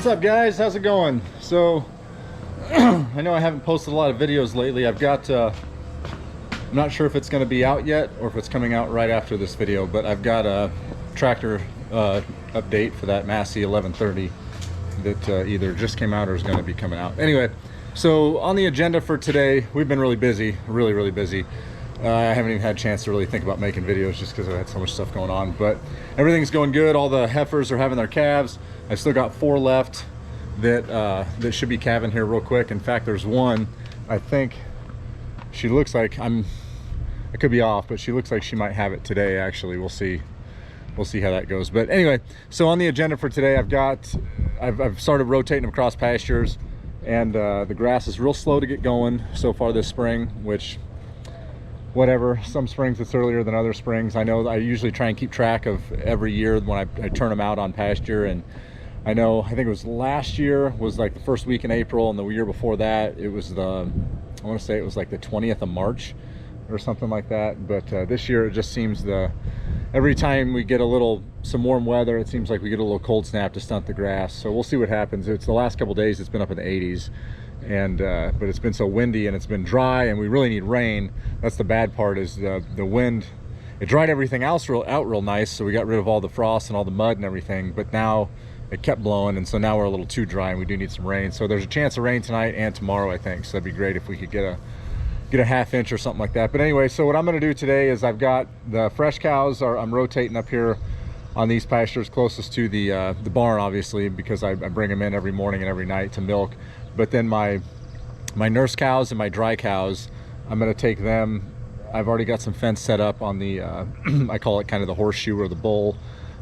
What's up, guys? How's it going? So I know I haven't posted a lot of videos lately. I've got I'm not sure if it's going to be out yet or if it's coming out right after this video, but I've got a tractor update for that Massey 1130 that either just came out or is going to be coming out. Anyway, so on the agenda for today, we've been really busy, really busy. I haven't even had a chance to really think about making videos just because I've had so much stuff going on, but everything's going good. All the heifers are having their calves. I've still got 4 left that that should be calving here real quick. In fact, there's one, I think she looks like, I could be off, but she looks like she might have it today. Actually, we'll see how that goes. But anyway, so on the agenda for today, I've started rotating them across pastures, and the grass is real slow to get going so far this spring, which whatever, some springs it's earlier than other springs. I know I usually try and keep track of every year when I turn them out on pasture, and I think it was last year was like the first week in April, and the year before that it was I want to say it was like the 20th of March or something like that. But this year it just seems every time we get some warm weather, it seems like we get a little cold snap to stunt the grass. So we'll see what happens. It's the last couple days it's been up in the 80s, and but it's been so windy and it's been dry, and we really need rain. That's the bad part, is the wind. It dried everything else out real nice, so we got rid of all the frost and all the mud and everything, but now it kept blowing, and so now we're a little too dry and we do need some rain. So there's a chance of rain tonight and tomorrow, I think. So that'd be great if we could get a half inch or something like that. But anyway, so what I'm going to do today is I've got the fresh cows I'm rotating up here on these pastures closest to the barn, obviously, because I bring them in every morning and every night to milk. But then my nurse cows and my dry cows, I'm going to take them. I've already got some fence set up on the I call it kind of the horseshoe or the bowl,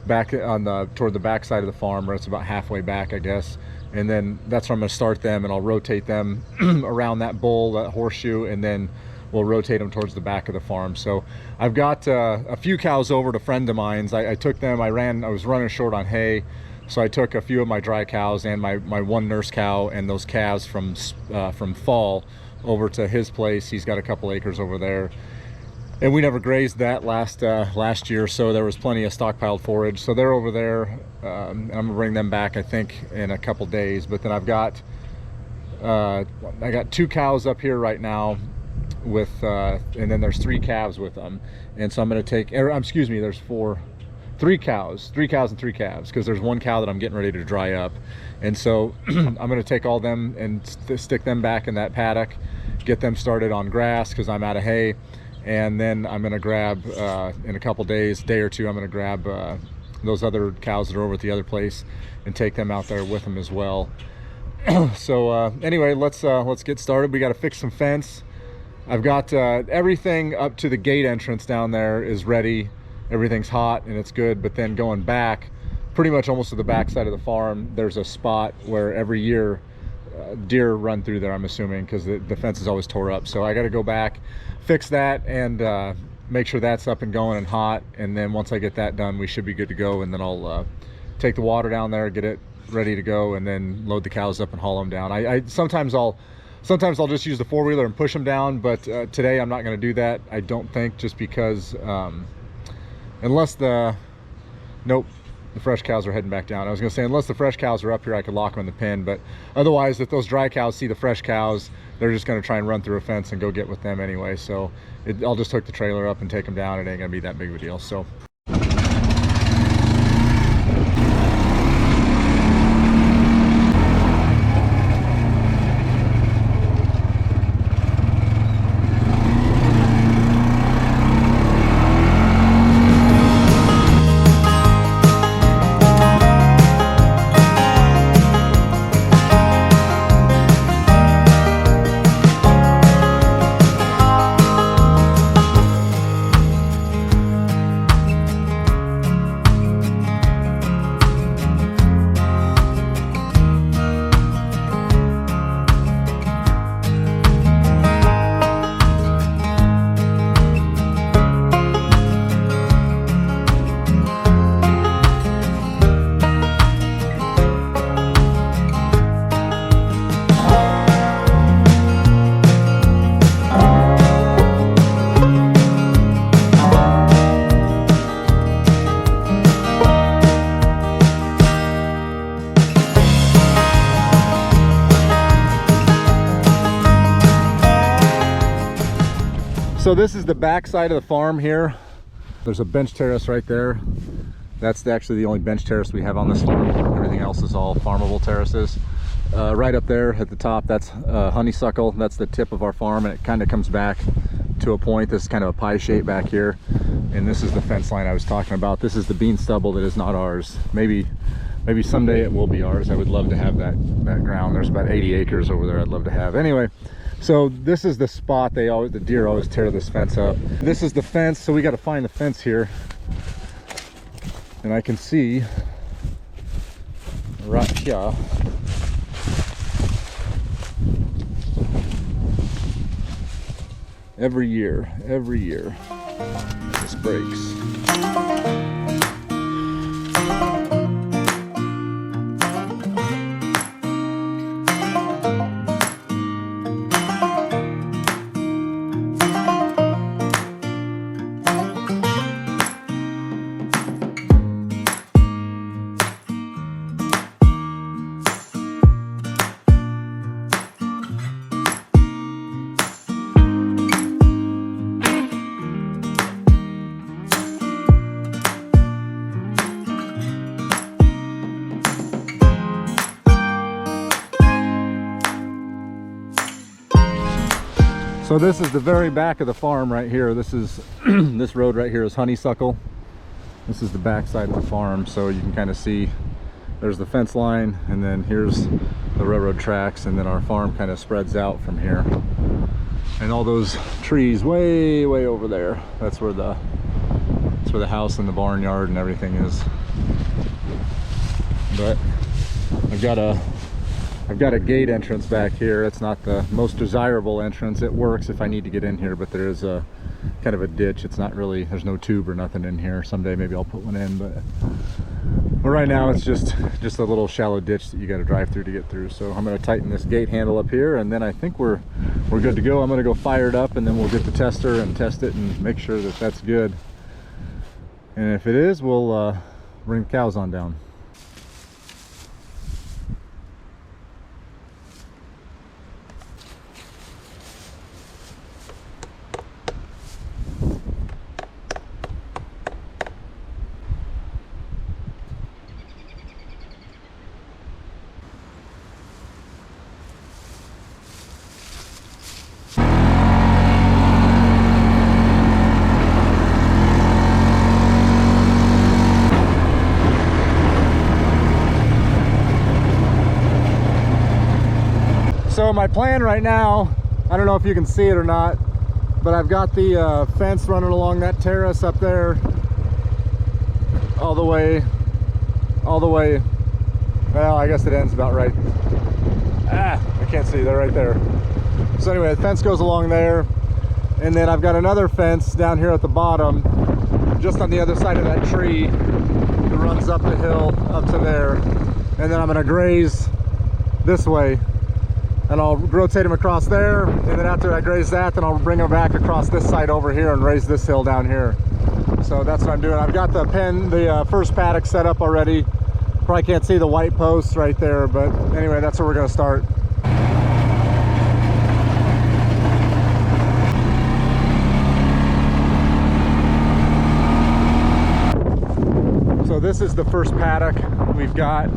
back on toward the back side of the farm, where it's about halfway back, I guess. And then that's where I'm going to start them, and I'll rotate them around that bowl, that horseshoe, and then we'll rotate them towards the back of the farm. So I've got a few cows over to a friend of mine's. I took them, I was running short on hay, so I took a few of my dry cows and my one nurse cow and those calves from fall over to his place. He's got a couple acres over there, and we never grazed that last year, so there was plenty of stockpiled forage. So they're over there, and I'm gonna bring them back, I think, in a couple days. But then I got 2 cows up here right now with and then there's 3 calves with them, and so I'm going to take, excuse me, there's 3 cows and 3 calves, because there's 1 cow that I'm getting ready to dry up. And so I'm going to take all them and stick them back in that paddock, get them started on grass because I'm out of hay. And then I'm going to grab in a couple days, day or two, I'm going to grab those other cows that are over at the other place and take them out there with them as well. So anyway, let's get started. We got to fix some fence. I've got everything up to the gate entrance down there is ready. Everything's hot and it's good. But then going back, pretty much almost to the back side of the farm, there's a spot where every year deer run through there, I'm assuming, because the fence is always tore up. So I got to go back, fix that, and make sure that's up and going and hot. And then once I get that done, we should be good to go. And then I'll take the water down there, get it ready to go, and then load the cows up and haul them down. Sometimes I'll just use the 4-wheeler and push them down, but today I'm not going to do that, I don't think, just because unless the fresh cows are heading back down. I was going to say, unless the fresh cows are up here, I could lock them in the pen, but otherwise, if those dry cows see the fresh cows, they're just going to try and run through a fence and go get with them anyway. So I'll just hook the trailer up and take them down. It ain't going to be that big of a deal. So So this is the back side of the farm here. There's a bench terrace right there. That's actually the only bench terrace we have on this farm. Everything else is all farmable terraces. Right up there at the top, that's honeysuckle. That's the tip of our farm, and it kind of comes back to a point. This is kind of a pie shape back here, and this is the fence line I was talking about. This is the bean stubble that is not ours. Maybe someday it will be ours. I would love to have that ground. There's about 80 acres over there I'd love to have. Anyway, so this is the spot the deer always tear this fence up. This is the fence, so we got to find the fence here. And I can see right here every year this breaks. So this is the very back of the farm right here. This is this road right here is honeysuckle. This is the back side of the farm, so you can kind of see there's the fence line, and then here's the railroad tracks, and then our farm kind of spreads out from here. And all those trees way over there, that's where the house and the barnyard and everything is. But I've got a gate entrance back here. It's not the most desirable entrance. It works if I need to get in here, but there is a kind of a ditch. It's not really, there's no tube or nothing in here. Someday maybe I'll put one in, but right now it's just a little shallow ditch that you got to drive through to get through. So I'm going to tighten this gate handle up here, and then I think we're good to go. I'm going to go fire it up, and then we'll get the tester and test it and make sure that that's good. And if it is, we'll bring the cows on down. So my plan right now, I don't know if you can see it or not, but I've got the fence running along that terrace up there all the way, well, I guess it ends about right, I can't see, they're right there. So anyway, the fence goes along there, and then I've got another fence down here at the bottom, just on the other side of that tree that runs up the hill up to there, and then I'm gonna graze this way. And I'll rotate them across there, and then after I graze that, then I'll bring them back across this side over here and raise this hill down here. So that's what I'm doing. I've got the first paddock set up already. Probably can't see the white posts right there, but anyway, that's where we're gonna start. So this is the first paddock we've got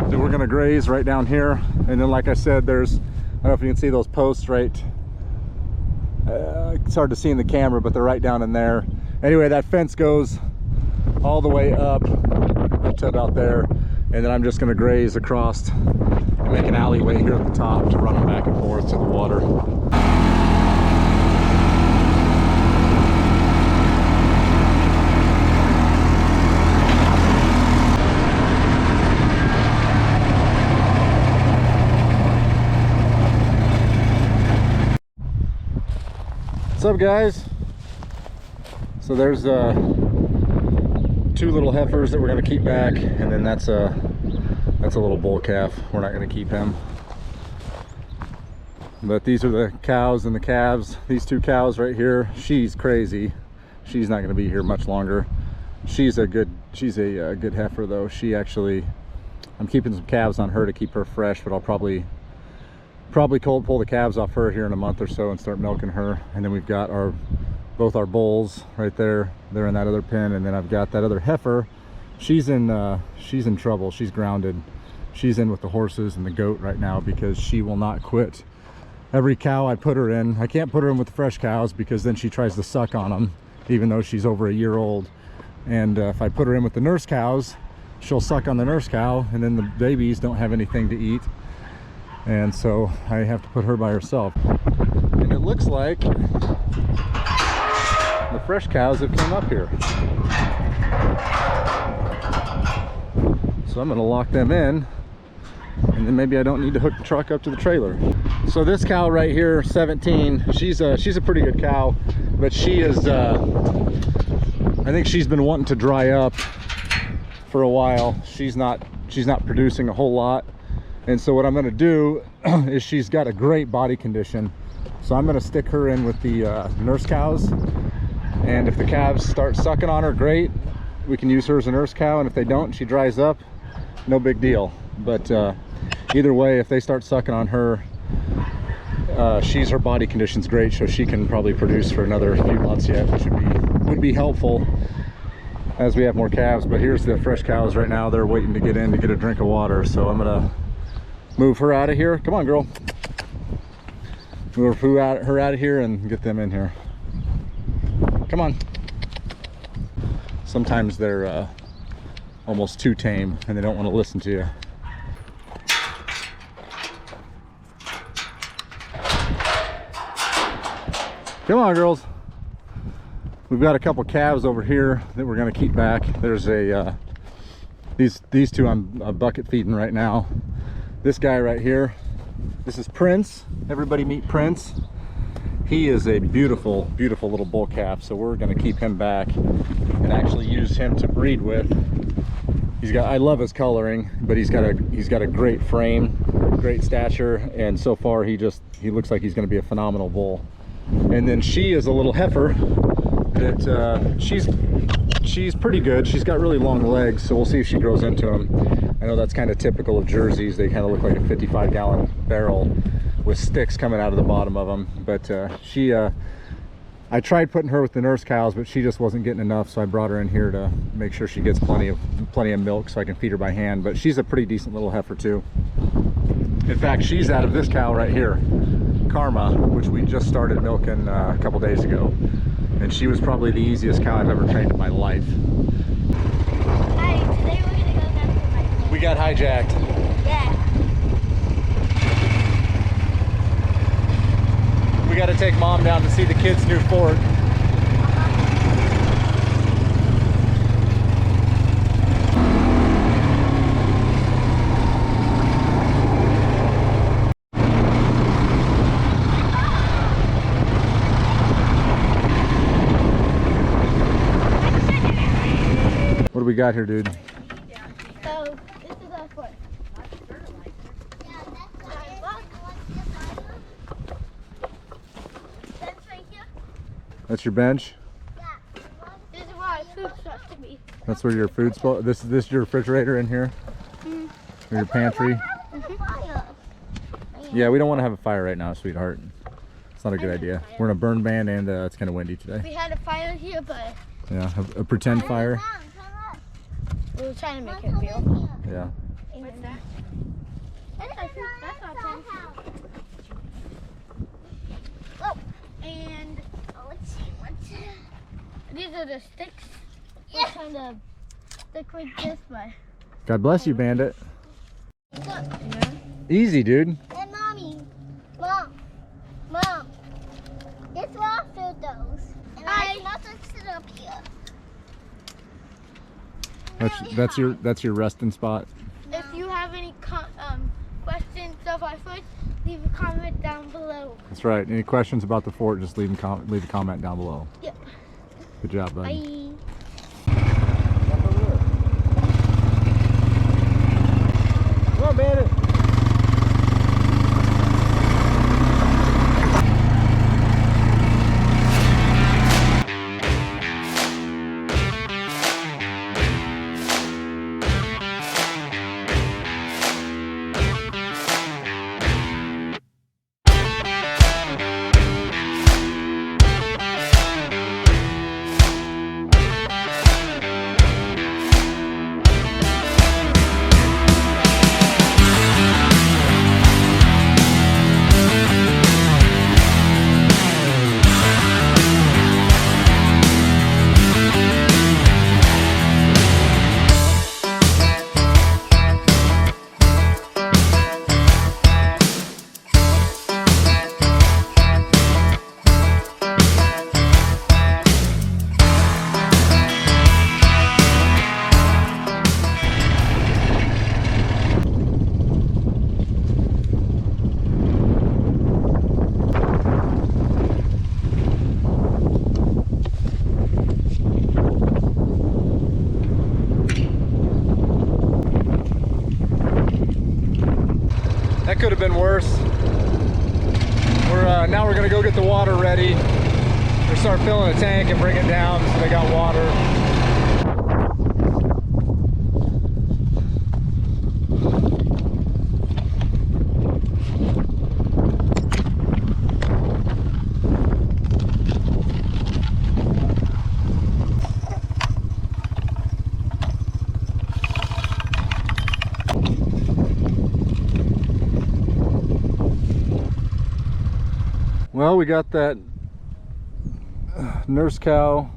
that we're gonna graze right down here. And then, like I said, there's, I don't know if you can see those posts right, it's hard to see in the camera, but they're right down in there. Anyway, that fence goes all the way up to about there, and then I'm just gonna graze across and make an alleyway here at the top to run them back and forth to the water. What's up, guys? So there's two little heifers that we're going to keep back, and then that's a little bull calf. We're not going to keep him. But these are the cows and the calves. These two cows right here, she's crazy. She's not going to be here much longer. She's a good heifer though. She actually, I'm keeping some calves on her to keep her fresh, but I'll probably probably pull the calves off her here in a month or so and start milking her. And then we've got both our bulls right there. They're in that other pen, and then I've got that other heifer. She's in trouble. She's grounded. She's in with the horses and the goat right now because she will not quit. Every cow I put her in, I can't put her in with the fresh cows because then she tries to suck on them, even though she's over a year old. And if I put her in with the nurse cows, she'll suck on the nurse cow, and then the babies don't have anything to eat. And so I have to put her by herself. And it looks like the fresh cows have came up here. So I'm gonna lock them in, and then maybe I don't need to hook the truck up to the trailer. So this cow right here, 17, she's a pretty good cow, but she is, I think she's been wanting to dry up for a while. She's not producing a whole lot. And so what I'm gonna do is, she's got a great body condition. So I'm gonna stick her in with the nurse cows. And if the calves start sucking on her, great. We can use her as a nurse cow, and if they don't, she dries up, no big deal. But either way, if they start sucking on her, her body condition's great, so she can probably produce for another few months yet, which would be helpful as we have more calves. But here's the fresh cows right now. They're waiting to get in to get a drink of water, so I'm gonna move her out of here. Come on, girl. Move her out of here and get them in here. Come on. Sometimes they're almost too tame and they don't want to listen to you. Come on, girls. We've got a couple calves over here that we're going to keep back. There's these two I'm bucket feeding right now. This guy right here, this is Prince. Everybody meet Prince. He is a beautiful, beautiful little bull calf, so we're going to keep him back and actually use him to breed with. I love his coloring, but he's got a great frame, great stature, and so far he looks like he's going to be a phenomenal bull. And then she is a little heifer that she's pretty good. She's got really long legs, so we'll see if she grows into them. I know that's kind of typical of Jerseys. They kind of look like a 55-gallon barrel with sticks coming out of the bottom of them. But I tried putting her with the nurse cows, but she just wasn't getting enough, so I brought her in here to make sure she gets plenty of milk so I can feed her by hand. But she's a pretty decent little heifer too. In fact, she's out of this cow right here, Karma, which we just started milking a couple days ago, and she was probably the easiest cow I've ever trained in my life. Hi, today we're gonna go down to my place. We got hijacked. Yeah. We got to take Mom down to see the kids' new fort. What do we got here, dude? So this is our fort. That's your bench? This is where our food's supposed to be. That's where your food's supposed. This is your refrigerator in here? Or your pantry? Yeah, we don't want to have a fire right now, sweetheart. It's not a good idea. We're in a burn ban, and it's kind of windy today. We had a fire here, but Yeah, a pretend fire. we were trying to make it real. Yeah. What's that? That's our food. That's our tent. Oh, and let's see what's. These are the sticks. We're trying to stick with this, but. God bless you, Bandit. Look. Easy, dude. And Mommy, Mom, this is where I filled those. And I cannot sit up here. That's your resting spot. If you have any questions of our food, leave a comment down below. That's right. Any questions about the fort, just leave a comment down below. Yep. Good job, buddy. Bye. Come on, Bandit. that could have been worse. Now we're gonna go get the water ready. Or start filling the tank and bring it down so they got water. Well, we got that nurse cow,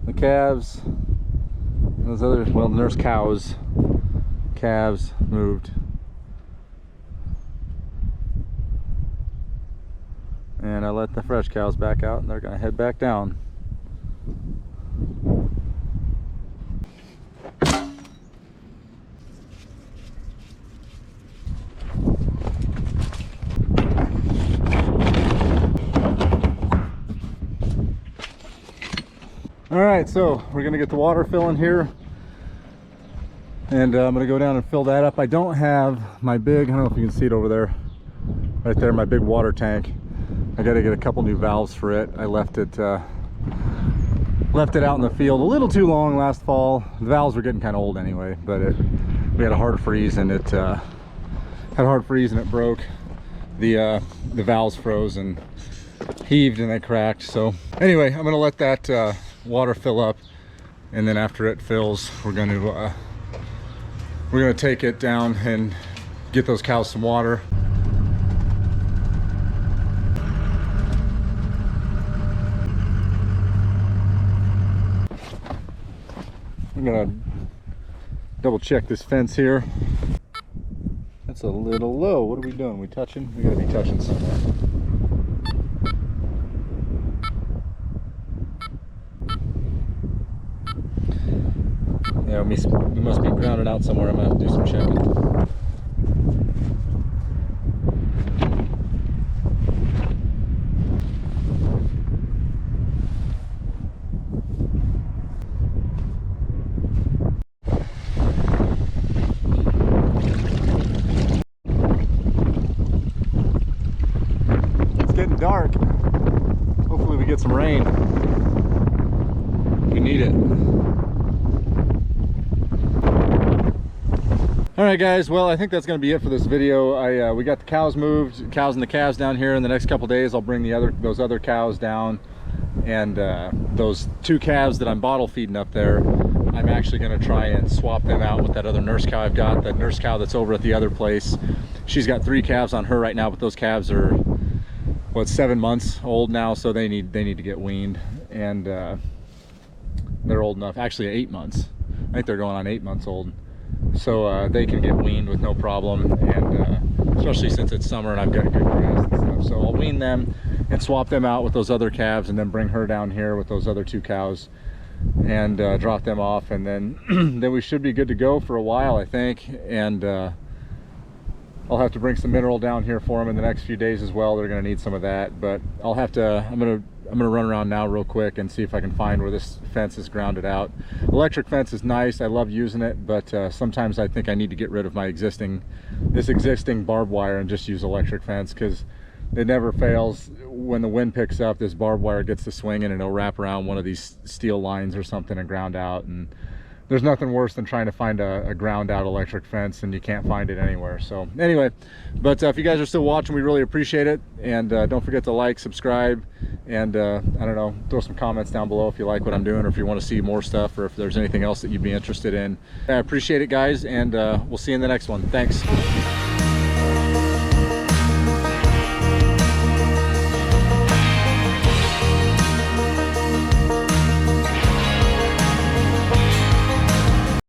the calves, those other, well, nurse cows, calves moved. And I let the fresh cows back out and they're gonna head back down. All right, so we're gonna get the water filling here, and I'm gonna go down and fill that up. I don't have my big, I don't know if you can see it over there, right there, my big water tank. I gotta get a couple new valves for it. I left it out in the field a little too long last fall. The valves were getting kind of old anyway, but we had a hard freeze and it broke. The valves froze and heaved and they cracked. So anyway, I'm gonna let that water fill up, and then after it fills, we're gonna take it down and get those cows some water. I'm gonna double check this fence here. That's a little low. What are we doing? We touching? We gotta be touching somewhere. Yeah, we must be grounded out somewhere. I'm gonna have to do some checking. It's getting dark. Hopefully we get some rain. We need it. All right, guys, well, I think that's going to be it for this video. We got the cows moved, cows and the calves down here. In the next couple days, I'll bring those other cows down, and those two calves that I'm bottle feeding up there, I'm actually going to try and swap them out with that other nurse cow I've got, that nurse cow that's over at the other place. She's got 3 calves on her right now, but those calves are, what, 7 months old now, so they need to get weaned, and they're old enough, actually 8 months. I think they're going on 8 months old. So they can get weaned with no problem, and especially since it's summer and I've got good grass and stuff. So I'll wean them and swap them out with those other calves, and then bring her down here with those other 2 cows and drop them off, and then then we should be good to go for a while, I think. And I'll have to bring some mineral down here for them in the next few days as well. They're going to need some of that, but I'll have to, I'm gonna run around now real quick and see if I can find where this fence is grounded out. Electric fence is nice, I love using it, but sometimes I think I need to get rid of my existing barbed wire and just use electric fence, because it never fails. When the wind picks up, this barbed wire gets to swinging and it'll wrap around one of these steel lines or something and ground out. And there's nothing worse than trying to find a ground out electric fence and you can't find it anywhere. So anyway, but if you guys are still watching, we really appreciate it. And don't forget to like, subscribe, and I don't know, throw some comments down below if you like what I'm doing, or if you want to see more stuff, or if there's anything else that you'd be interested in. I appreciate it, guys, and we'll see you in the next one. Thanks.